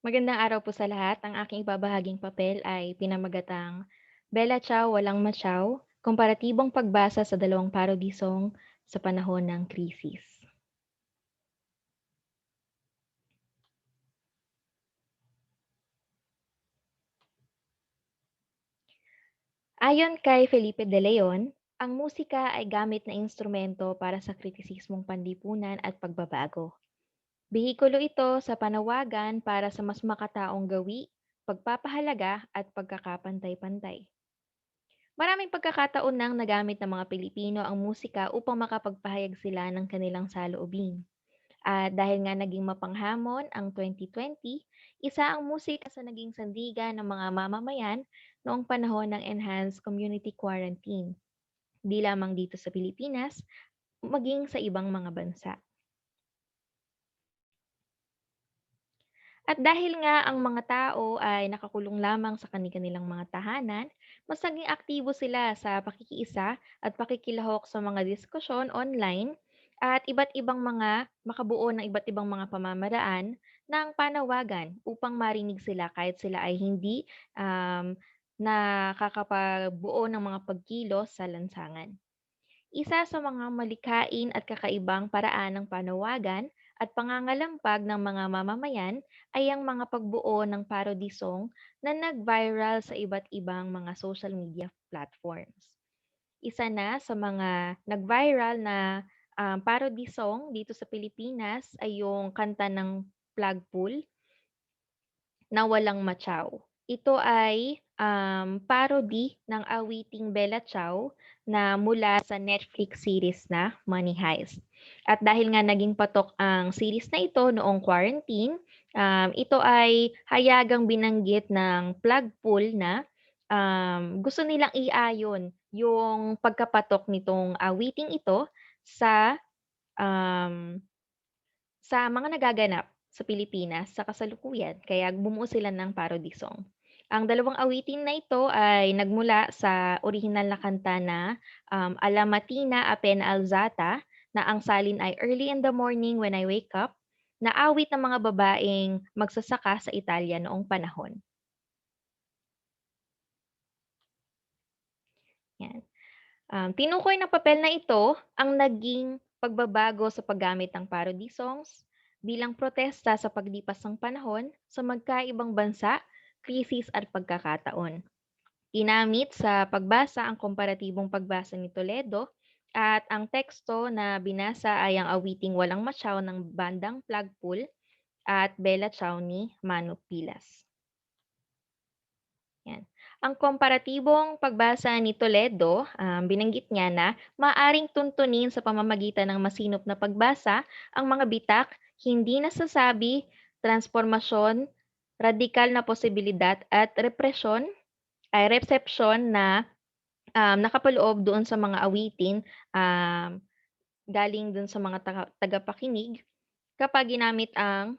Magandang araw po sa lahat. Ang aking ibabahaging papel ay pinamagatang Bella Ciao Walang Machaw, Komparatibong Pagbasa sa Dalawang Parodisong sa Panahon ng Krisis. Ayon kay Felipe de Leon, ang musika ay gamit na instrumento para sa kritisismong panlipunan at pagbabago. Bihikulo ito sa panawagan para sa mas makataong gawi, pagpapahalaga at pagkakapantay-pantay. Maraming pagkakataon nang nagamit ng mga Pilipino ang musika upang makapagpahayag sila ng kanilang saloobin. At dahil nga naging mapanghamon ang 2020, isa ang musika sa naging sandigan ng mga mamamayan noong panahon ng enhanced community quarantine, di lamang dito sa Pilipinas, maging sa ibang mga bansa. At dahil nga ang mga tao ay nakakulong lamang sa kanilang mga tahanan, mas naging aktibo sila sa pakikiisa at pakikilahok sa mga diskusyon online at iba't ibang mga makabuo ng iba't ibang mga pamamaraan ng panawagan upang marinig sila kahit sila ay hindi um, nakakapagbuo ng mga pagkilos sa lansangan. Isa sa mga malikhain at kakaibang paraan ng panawagan at pangangalampag ng mga mamamayan ay ang mga pagbuo ng parody song na nag-viral sa iba't ibang mga social media platforms. Isa na sa mga nag-viral na parody song dito sa Pilipinas ay yung kanta ng Plugpool na Walang Machaw. Ito ay parody ng awiting Bella Ciao na mula sa Netflix series na Money Heist. At dahil nga naging patok ang series na ito noong quarantine, ito ay hayagang binanggit ng plug pool na gusto nilang iayon yung pagkapatok nitong awiting ito sa um, mga nagaganap sa Pilipinas sa kasalukuyan, kaya bumuo sila ng parody song. Ang dalawang awitin na ito ay nagmula sa orihinal na kanta na Alla Mattina Appena Alzata na ang salin ay Early in the Morning When I Wake Up na awit ng mga babaeng magsasaka sa Italia noong panahon. Yan. Tinukoy ng papel na ito ang naging pagbabago sa paggamit ng parody songs bilang protesta sa paglipas ng panahon sa magkaibang bansa, krisis at pagkakataon. Ginamit sa pagbasa ang komparatibong pagbasa ni Toledo at ang teksto na binasa ay ang awiting Walang Matyaw ng bandang Plugpool at Bella Ciao ni Mano Pilas. Yan. Ang komparatibong pagbasa ni Toledo, binanggit niya na maaring tuntunin sa pamamagitan ng masinop na pagbasa ang mga bitak, hindi nasasabi, transformasyon, radikal na posibilidad at resepsyon na nakapaloob doon sa mga awitin galing doon sa mga tagapakinig kapag ginamit ang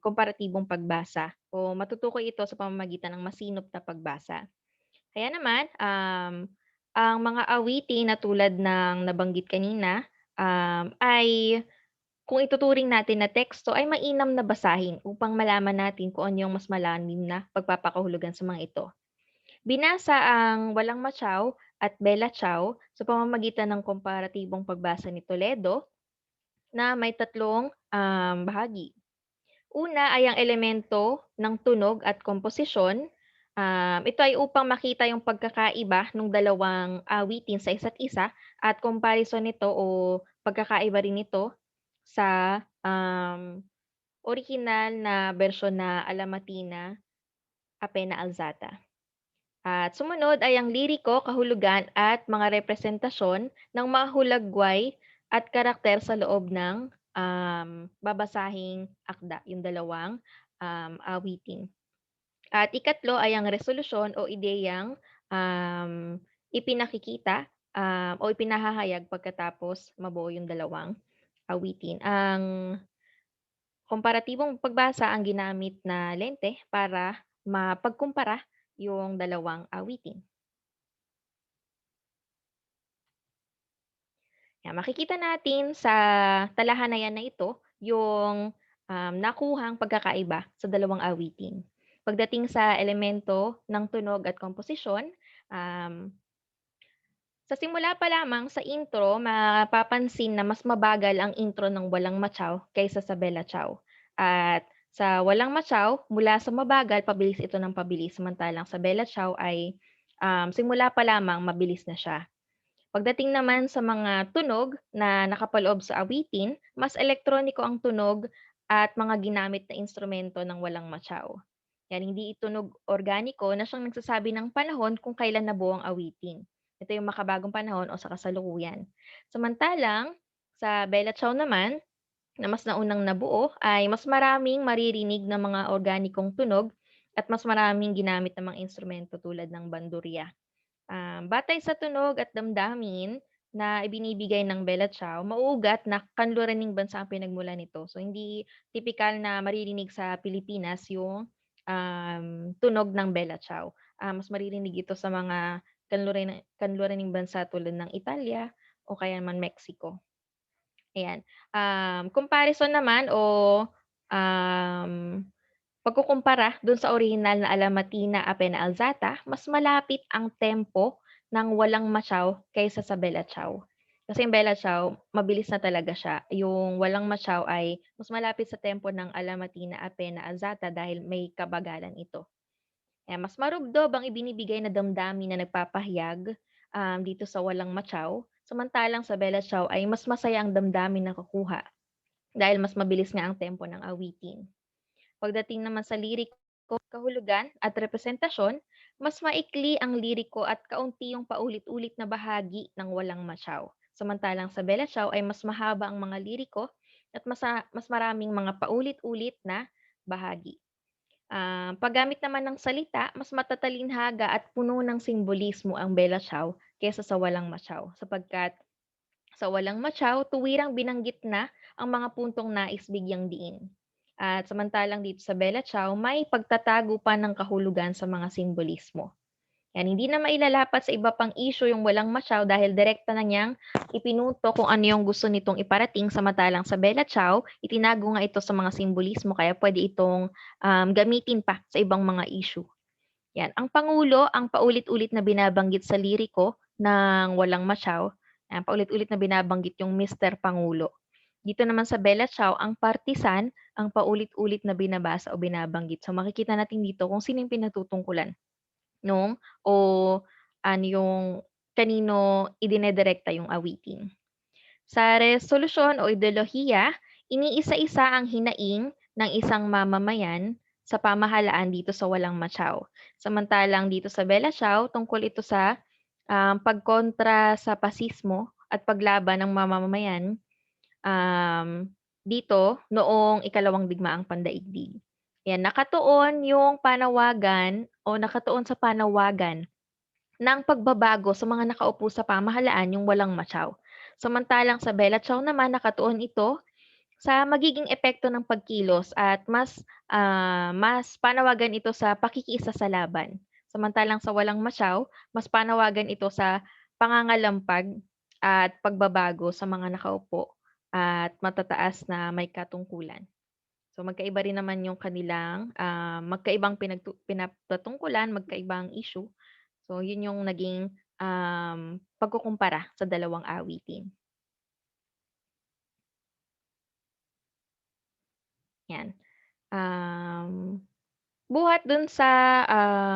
komparatibong pagbasa o matutukoy ito sa pamamagitan ng masinop na pagbasa. Kaya naman, ang mga awitin na tulad ng nabanggit kanina ay kung ituturing natin na teksto ay mainam na basahin upang malaman natin kung ano yung mas malalim na pagpapakahulugan sa mga ito. Binasa ang Walang Matyaw at Bella Ciao sa pamamagitan ng komparatibong pagbasa ni Toledo na may tatlong bahagi. Una ay ang elemento ng tunog at komposisyon. Ito ay upang makita yung pagkakaiba ng dalawang awitin sa isa't isa at comparison nito o pagkakaiba rin nito sa original na bersyon na Alamatina Apena Alzata. At sumunod ay ang liriko, kahulugan at mga representasyon ng mga hulagway at karakter sa loob ng babasahing akda, yung dalawang awitin. At ikatlo ay ang resolusyon o ideyang ipinakikita o ipinahahayag pagkatapos mabuo yung dalawang awitin. Ang komparatibong pagbasa ang ginamit na lente para mapagkumpara yung dalawang awitin. Yan, makikita natin sa talahanayan na ito yung nakuhang pagkakaiba sa dalawang awitin. Pagdating sa elemento ng tunog at komposisyon, um, sa simula pa lamang sa intro, mapapansin na mas mabagal ang intro ng Walang Matyaw kaysa sa Bella Ciao. At sa Walang Matyaw, mula sa mabagal, pabilis ito ng pabilis. Samantalang sa Bella Ciao ay simula pa lamang mabilis na siya. Pagdating naman sa mga tunog na nakapaloob sa awitin, mas elektroniko ang tunog at mga ginamit na instrumento ng Walang Matyaw. Yan, hindi tunog organiko na siyang nagsasabi ng panahon kung kailan nabuo ang awitin. Ito yung makabagong panahon o sa kasalukuyan. Samantalang, sa Bella Ciao naman, na mas naunang nabuo, ay mas maraming maririnig na mga organikong tunog at mas maraming ginamit na mga instrumento tulad ng bandurya. Batay sa tunog at damdamin na ibinibigay ng Bella Ciao, mauugat na kanluraning bansa ang pinagmulan nito. So, hindi tipikal na maririnig sa Pilipinas yung tunog ng Bella Ciao. Mas maririnig ito sa mga kanluraning bansa tulad ng Italia o kaya naman Mexico. Ayan. Comparison naman o um, pagkukumpara dun sa orihinal na Alamatina Apena Alzata, mas malapit ang tempo ng Walang Matyaw kaysa sa Bella Ciao. Kasi yung Bella Ciao, mabilis na talaga siya. Yung Walang Matyaw ay mas malapit sa tempo ng Alamatina Apena Alzata dahil may kabagalan ito. Mas marugdob ang ibinibigay na damdamin na nagpapahayag dito sa Walang Matyaw. Samantalang sa Bella Ciao ay mas masaya ang damdamin na kukuha dahil mas mabilis nga ang tempo ng awitin. Pagdating naman sa liriko, kahulugan at representasyon, mas maikli ang liriko at kaunti yung paulit-ulit na bahagi ng Walang Matyaw. Samantalang sa Bella Ciao ay mas mahaba ang mga liriko at mas maraming mga paulit-ulit na bahagi. Paggamit naman ng salita, mas matatalinhaga at puno ng simbolismo ang Bella Ciao kaysa sa Walang Matyaw sapagkat sa Walang Matyaw, tuwirang binanggit na ang mga puntong nais bigyang diin. At samantalang dito sa Bella Ciao, may pagtatago pa ng kahulugan sa mga simbolismo. Yan, hindi na mailalapat sa iba pang issue yung Walang Matyaw dahil direkta na niyang ipinuto kung ano yung gusto nitong iparating samantalang sa Bella Ciao, itinago nga ito sa mga simbolismo kaya pwede itong gamitin pa sa ibang mga issue. Yan, ang pangulo ang paulit-ulit na binabanggit sa liriko ng Walang Matyaw. Yan, paulit-ulit na binabanggit yung Mr. Pangulo. Dito naman sa Bella Ciao, ang partisan ang paulit-ulit na binabasa o binabanggit. So makikita natin dito kung sino yung pinatutungkulan nung o ano yung kanino idinedirekta yung awitin. Sa resolusyon o ideolohiya, iniisa-isa ang hinaing ng isang mamamayan sa pamahalaan dito sa Walang Matyaw. Samantalang dito sa Bella Ciao, tungkol ito sa pagkontra sa pasismo at paglaban ng mamamayan dito noong ikalawang digmaang pandaigdig. Yan, nakatuon sa panawagan ng pagbabago sa mga nakaupo sa pamahalaan yung Walang Matyaw. Samantalang sa Bella Ciao naman nakatuon ito sa magiging epekto ng pagkilos at mas panawagan ito sa pakikiisa sa laban. Samantalang sa Walang Matyaw, mas panawagan ito sa pangangalampag at pagbabago sa mga nakaupo at matataas na may katungkulan. So magkaiba rin naman yung kanilang magkaibang pinagtatungkulan, magkaibang issue. So yun yung naging pagkukumpara sa dalawang awitin. Yan. Um, Buhat dun sa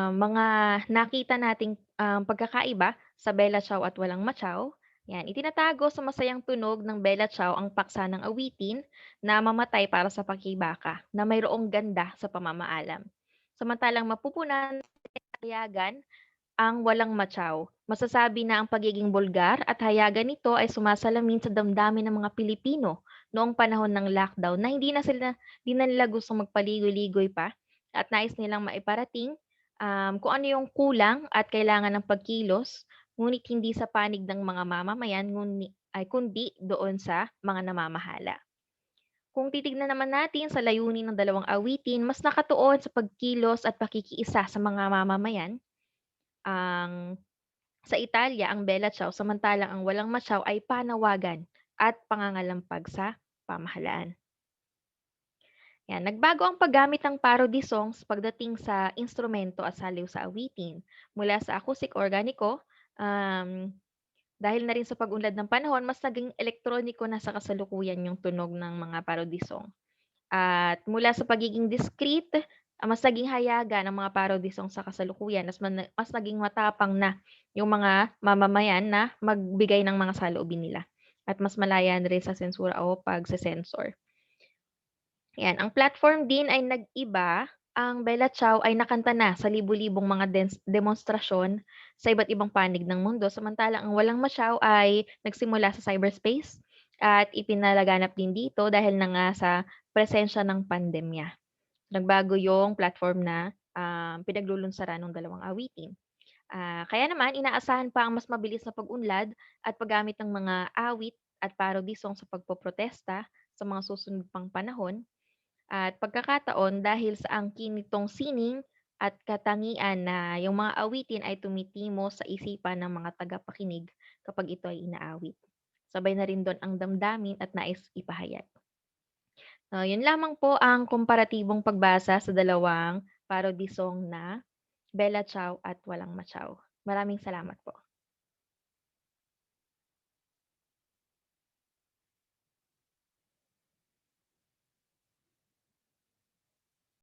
mga nakita nating pagkakaiba sa Bella Ciao at Walang Matyaw, yan, itinatago sa masayang tunog ng Bella Ciao ang paksa ng awitin na mamatay para sa pakibaka na mayroong ganda sa pamamaalam. Samantalang mapupunan sa hayagan ang Walang Matyaw. Masasabi na ang pagiging bulgar at hayagan nito ay sumasalamin sa damdamin ng mga Pilipino noong panahon ng lockdown na hindi na nila gustong magpaligoy-ligoy pa at nais nilang maiparating kung ano yung kulang at kailangan ng pagkilos, ngunit hindi sa panig ng mga mamamayan, kundi doon sa mga namamahala. Kung titignan naman natin sa layunin ng dalawang awitin, mas nakatuon sa pagkilos at pakikiisa sa mga mamamayan. Sa Italia, ang Bella Ciao, samantalang ang Walang Matyaw ay panawagan at pangangalampag sa pamahalaan. Yan, nagbago ang paggamit ng parody songs pagdating sa instrumento at saliw sa awitin. Mula sa acoustic organiko, dahil na rin sa pag-unlad ng panahon, mas naging elektroniko na sa kasalukuyan yung tunog ng mga parody song. At mula sa pagiging discreet, mas naging hayaga ng mga parody song sa kasalukuyan, mas naging matapang na yung mga mamamayan na magbigay ng mga saloobin nila. At mas malaya na rin sa sensura o pagse-censor. Yan, ang platform din ay nag-iba. Ang Bella Ciao ay nakanta na sa libu-libong mga demonstrasyon sa iba't ibang panig ng mundo, samantalang ang Walang Masyao ay nagsimula sa cyberspace at ipinalaganap din dito dahil na nga sa presensya ng pandemya. Nagbago yung platform na pinaglulunsaran ng dalawang awitin. Kaya naman inaasahan pa ang mas mabilis na pag-unlad at paggamit ng mga awit at parody song sa pagpoprotesta sa mga susunod pang panahon at pagkakataon dahil sa angkin nitong sining at katangian na yung mga awitin ay tumitimo sa isipan ng mga tagapakinig kapag ito ay inaawit. Sabay na rin doon ang damdamin at nais ipahayag. Yun lamang po ang komparatibong pagbasa sa dalawang parody song na Bella Ciao at Walang Machaw. Maraming salamat po.